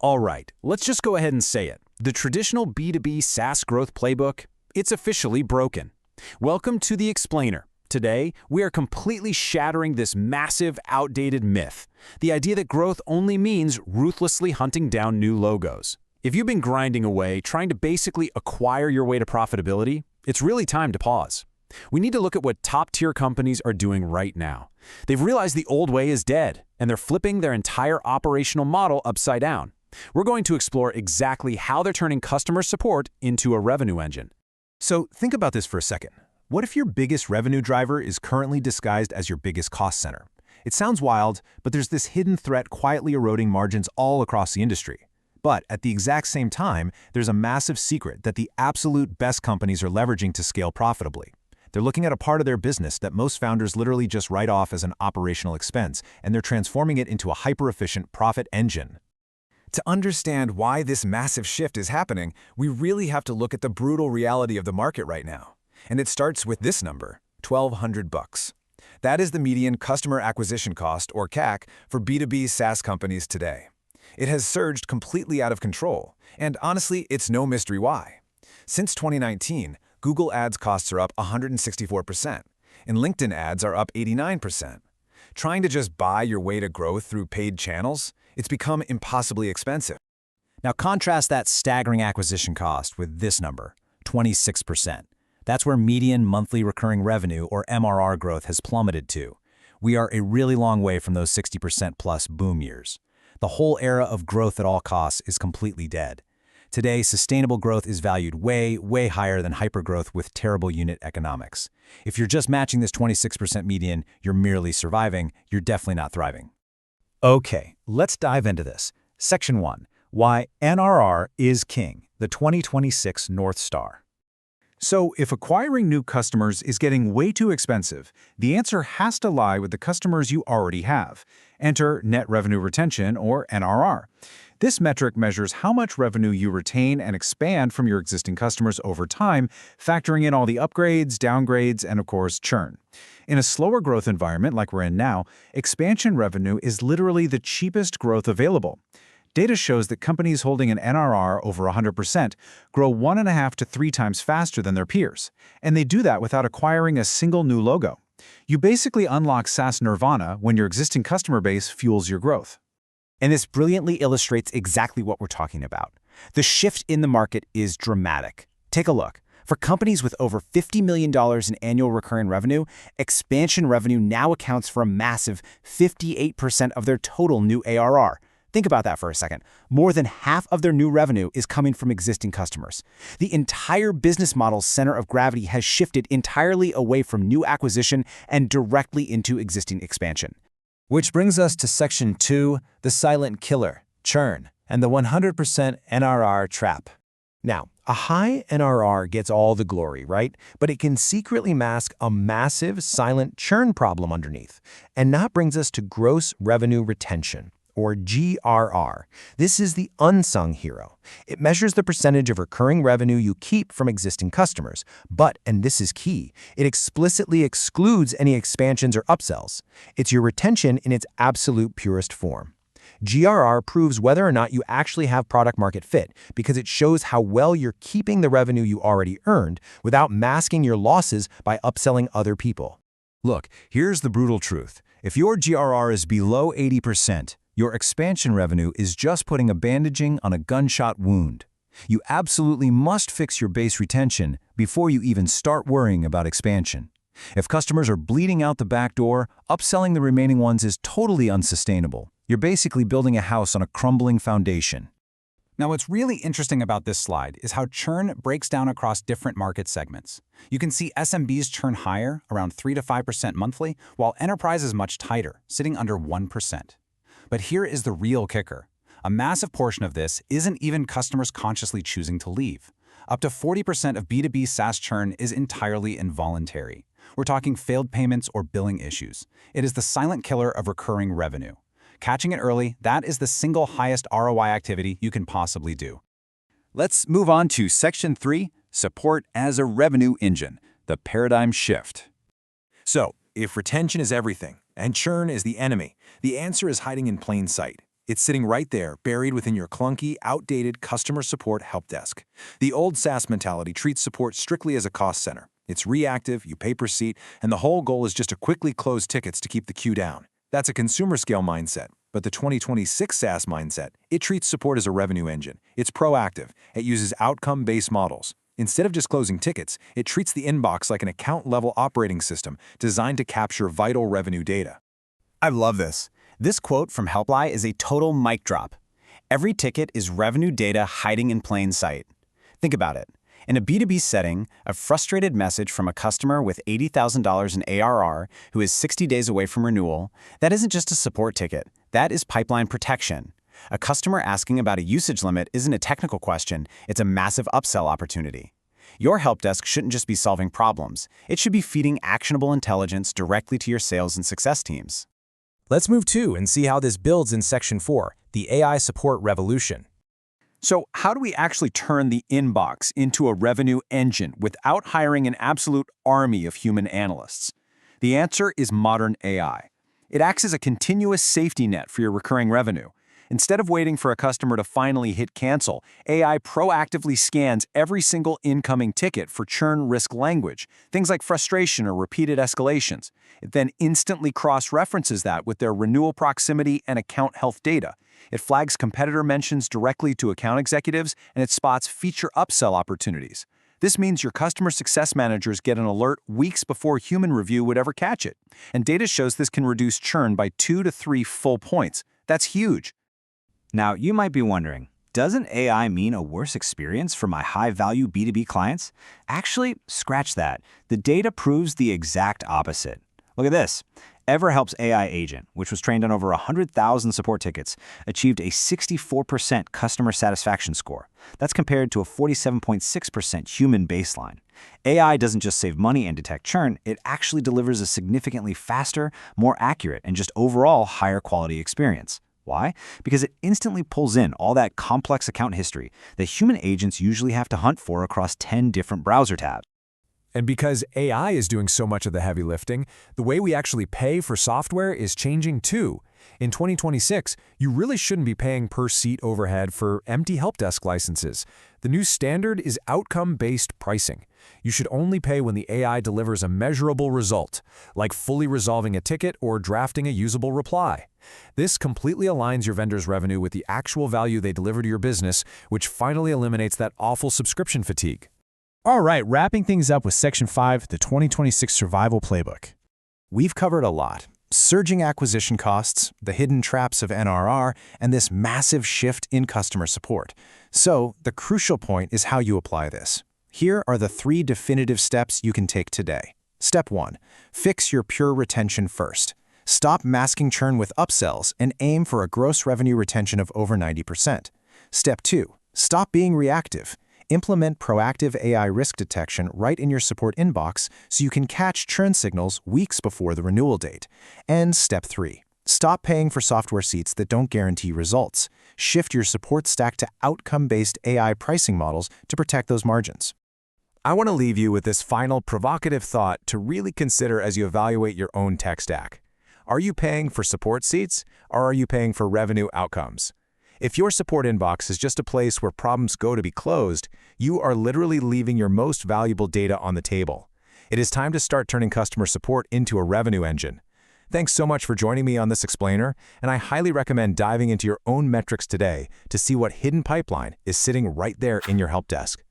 All right, let's just go ahead and say it. The traditional B2B SaaS growth playbook, it's officially broken. Welcome to The Explainer. Today, we are completely shattering this massive, outdated myth. The idea that growth only means ruthlessly hunting down new logos. If you've been grinding away, trying to basically acquire your way to profitability, it's really time to pause. We need to look at what top-tier companies are doing right now. They've realized the old way is dead, and they're flipping their entire operational model upside down. We're going to explore exactly how they're turning customer support into a revenue engine. So think about this for a second. What if your biggest revenue driver is currently disguised as your biggest cost center? It sounds wild, but there's this hidden threat quietly eroding margins all across the industry. But at the exact same time, there's a massive secret that the absolute best companies are leveraging to scale profitably. They're looking at a part of their business that most founders literally just write off as an operational expense, and they're transforming it into a hyper-efficient profit engine. To understand why this massive shift is happening, we really have to look at the brutal reality of the market right now. And it starts with this number, $1,200. That is the median customer acquisition cost, or CAC, for B2B SaaS companies today. It has surged completely out of control, and honestly, it's no mystery why. Since 2019, Google Ads costs are up 164%, and LinkedIn ads are up 89%. Trying to just buy your way to growth through paid channels, it's become impossibly expensive. Now contrast that staggering acquisition cost with this number, 26%. That's where median monthly recurring revenue, or MRR, growth has plummeted to. We are a really long way from those 60% plus boom years. The whole era of growth at all costs is completely dead. Today, sustainable growth is valued way, way higher than hypergrowth with terrible unit economics. If you're just matching this 26% median, you're merely surviving, you're definitely not thriving. Okay, let's dive into this. Section 1. Why NRR is king, the 2026 North Star. So, if acquiring new customers is getting way too expensive, the answer has to lie with the customers you already have. Enter net revenue retention, or NRR. This metric measures how much revenue you retain and expand from your existing customers over time, factoring in all the upgrades, downgrades, and of course, churn. In a slower growth environment like we're in now, expansion revenue is literally the cheapest growth available. Data shows that companies holding an NRR over 100% grow 1.5 to 3 times faster than their peers, and they do that without acquiring a single new logo. You basically unlock SaaS nirvana when your existing customer base fuels your growth. And this brilliantly illustrates exactly what we're talking about. The shift in the market is dramatic. Take a look. For companies with over $50 million in annual recurring revenue, expansion revenue now accounts for a massive 58% of their total new ARR. Think about that for a second. More than half of their new revenue is coming from existing customers. The entire business model's center of gravity has shifted entirely away from new acquisition and directly into existing expansion. Which brings us to Section 2, the silent killer, churn, and the 100% NRR trap. Now, a high NRR gets all the glory, right? But it can secretly mask a massive silent churn problem underneath. And that brings us to gross revenue retention, or GRR. This is the unsung hero. It measures the percentage of recurring revenue you keep from existing customers. But, and this is key, it explicitly excludes any expansions or upsells. It's your retention in its absolute purest form. GRR proves whether or not you actually have product-market fit because it shows how well you're keeping the revenue you already earned without masking your losses by upselling other people. Look, here's the brutal truth. If your GRR is below 80%, your expansion revenue is just putting a bandaging on a gunshot wound. You absolutely must fix your base retention before you even start worrying about expansion. If customers are bleeding out the back door, upselling the remaining ones is totally unsustainable. You're basically building a house on a crumbling foundation. Now, what's really interesting about this slide is how churn breaks down across different market segments. You can see SMBs churn higher, around 3 to 5% monthly, while enterprise is much tighter, sitting under 1%. But here is the real kicker. A massive portion of this isn't even customers consciously choosing to leave. Up to 40% of B2B SaaS churn is entirely involuntary. We're talking failed payments or billing issues. It is the silent killer of recurring revenue. Catching it early, that is the single highest ROI activity you can possibly do. Let's move on to Section 3, Support as a Revenue Engine, the paradigm shift. So, if retention is everything and churn is the enemy, the answer is hiding in plain sight. It's sitting right there, buried within your clunky, outdated customer support help desk. The old SaaS mentality treats support strictly as a cost center. It's reactive, you pay per seat, and the whole goal is just to quickly close tickets to keep the queue down. That's a consumer-scale mindset. But the 2026 SaaS mindset, it treats support as a revenue engine. It's proactive. It uses outcome-based models. Instead of just closing tickets, it treats the inbox like an account-level operating system designed to capture vital revenue data. I love this. This quote from Helply is a total mic drop. Every ticket is revenue data hiding in plain sight. Think about it. In a B2B setting, a frustrated message from a customer with $80,000 in ARR who is 60 days away from renewal, that isn't just a support ticket. That is pipeline protection. A customer asking about a usage limit isn't a technical question, it's a massive upsell opportunity. Your help desk shouldn't just be solving problems. It should be feeding actionable intelligence directly to your sales and success teams. Let's move to and see how this builds in Section 4, the AI support revolution. So how do we actually turn the inbox into a revenue engine without hiring an absolute army of human analysts? The answer is modern AI. It acts as a continuous safety net for your recurring revenue. Instead of waiting for a customer to finally hit cancel, AI proactively scans every single incoming ticket for churn risk language, things like frustration or repeated escalations. It then instantly cross-references that with their renewal proximity and account health data. It flags competitor mentions directly to account executives, and it spots feature upsell opportunities. This means your customer success managers get an alert weeks before human review would ever catch it. And data shows this can reduce churn by 2 to 3 full points. That's huge. Now, you might be wondering, doesn't AI mean a worse experience for my high-value B2B clients? Actually, scratch that. The data proves the exact opposite. Look at this. EverHelp's AI agent, which was trained on over 100,000 support tickets, achieved a 64% customer satisfaction score. That's compared to a 47.6% human baseline. AI doesn't just save money and detect churn, it actually delivers a significantly faster, more accurate, and just overall higher quality experience. Why? Because it instantly pulls in all that complex account history that human agents usually have to hunt for across 10 different browser tabs. And because AI is doing so much of the heavy lifting, the way we actually pay for software is changing too. In 2026, you really shouldn't be paying per seat overhead for empty help desk licenses. The new standard is outcome-based pricing. You should only pay when the AI delivers a measurable result, like fully resolving a ticket or drafting a usable reply. This completely aligns your vendor's revenue with the actual value they deliver to your business, which finally eliminates that awful subscription fatigue. All right, wrapping things up with Section 5, the 2026 Survival Playbook. We've covered a lot. Surging acquisition costs, the hidden traps of NRR, and this massive shift in customer support. So, the crucial point is how you apply this. Here are the 3 definitive steps you can take today. Step 1. Fix your pure retention first. Stop masking churn with upsells and aim for a gross revenue retention of over 90%. Step 2. Stop being reactive. Implement proactive AI risk detection right in your support inbox so you can catch churn signals weeks before the renewal date. And Step 3. Stop paying for software seats that don't guarantee results. Shift your support stack to outcome-based AI pricing models to protect those margins. I want to leave you with this final provocative thought to really consider as you evaluate your own tech stack. Are you paying for support seats, or are you paying for revenue outcomes? If your support inbox is just a place where problems go to be closed, you are literally leaving your most valuable data on the table. It is time to start turning customer support into a revenue engine. Thanks so much for joining me on this explainer, and I highly recommend diving into your own metrics today to see what hidden pipeline is sitting right there in your help desk.